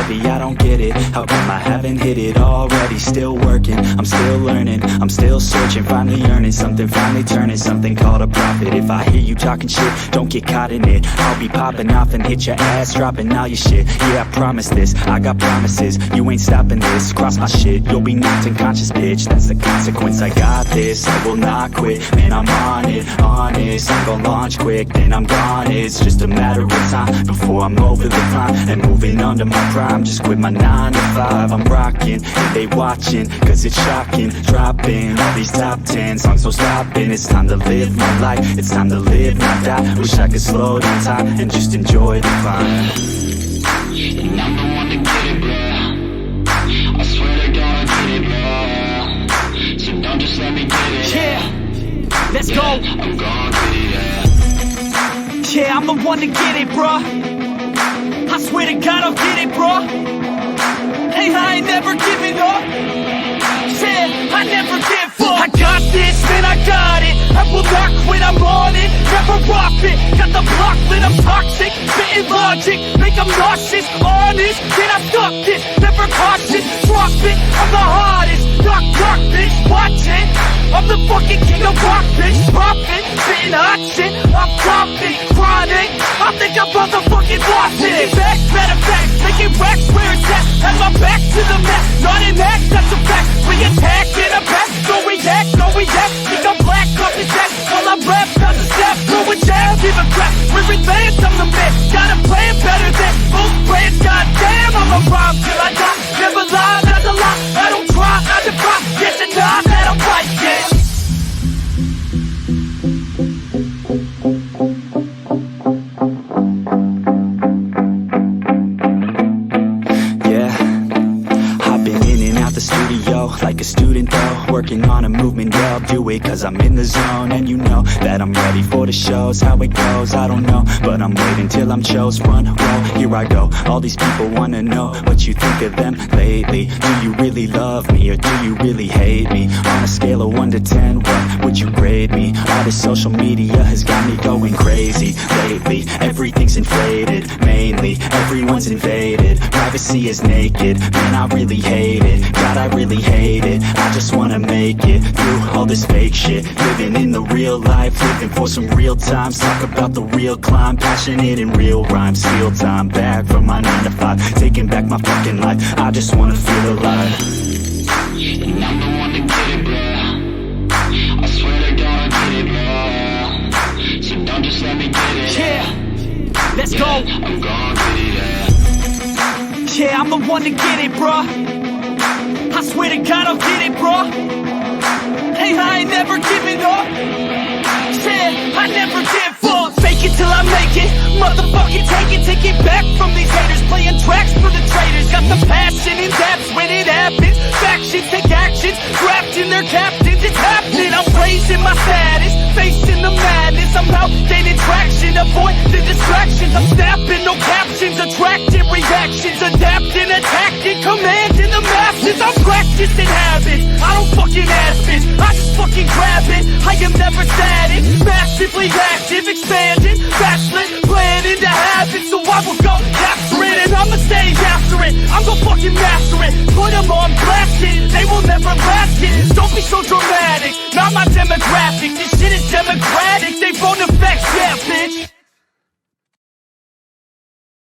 heavy, I don't get it. How come I haven't hit it already? Still working, I'm still learning, I'm still searching, finally earning something, finally turning something called a profit. If I hear you talking shit, don't get caught in it. I'll be popping off and hit your ass, dropping all your shit. Yeah, I promise this, I got promises, you ain't stopping this. Cross my shit, you'll be knocked unconscious, bitch. That's the consequence, I got this, I will not quit. Man, I'm on it, honest, I'm gon' launch quick, then I'm gone. It's just a matter of time before I'm over the climb and moving under my prime. Just quit my 9 to 5, I'm rocking, and they watching, cause it's shocking. Dropping all these top 10 songs, no stopping. It's time to live my life, it's time to live, not die. Wish I could slow down time and just enjoy the climb. And I'm the one to get it, bro. I swear to God, I get it, bro. So don't just let me get it. Yeah, let's go. I'm gon' get it, yeah. Yeah, I'm the one to get it, bruh. I swear to God I'll get it, bruh. Hey, I ain't never giving up. Yeah, I never give up. I got this, man, I got it. I will not quit, I'm on it. Never rock it. Got the block lit, I'm toxic. Spitting logic, make them nauseous. Honest, can I stop this? Never cautious, drop it. I'm the hardest. Knock, knock, bitch, watch it. I'm the fucking king of rock, bitch. Drop it, spitting hot shit. I'm dropping, chronic. I think I'm motherfucking lost it. Making back, matter of fact, making racks where it's at. Had my back to the mat, not an act, that's a fact. We attack in a back, no react, no react. Think I'm black, up his ass. While I rap, does a step, throw a jab, give a crap. We're advanced, I'm the man. Got a plan better than most brands. Goddamn, I'm a rhyme till I die. Never lie, that's a lie. I don't try, I defy. Yes and nah, that I'm right, yeah. Like a student though, working on a movement, yeah, I'll do it cause I'm in the zone. And you know that I'm ready for the shows. How it goes, I don't know, but I'm waiting till I'm chose. Front row, here I go. All these people wanna know what you think of them lately. Do you really love me or do you really hate me? On a scale of 1 to 10, what would you grade me? All this social media has got me going crazy lately. Everything's inflated, mainly everyone's invaded. Privacy is naked, man, I really hate it. God, I really hate it. I just wanna make it through all this fake shit. Living in the real life, living for some real times. Talk about the real climb, passionate in real rhymes. Steal time back from my 9 to 5, taking back my fucking life. I just wanna feel alive. And I'm the one to get it, bro. I swear to God, I get it, bro. So don't just let me get it. Yeah, let's go. I'm gon' get it, yeah. Yeah, I'm the one to get it, bruh. I swear to God I'll get it, bruh. Hey, I ain't never giving up. Yeah, I never give up. Fake it till I make it. Motherfucking take it back from these haters. Playing tracks for the traitors. Got the passion in depths when it happens. Factions take actions, drafting their captains. It's happening. I'm raising my status, facing the madness. I'm out gaining traction, avoid the distractions. I'm snapping, no captions, attracting reactions, adapting, attacking, commanding the masses. I'm practicing habits, I don't fucking ask it, I just fucking grab it. I am never static, massively active, expanding, backslid, planning to have it. So I will go after it, and I'ma stay after it. I'm gonna fucking master it, put them on blast it. They will never last it, don't be so dramatic. Not my demographic, this shit is democratic. They phone effects, yeah,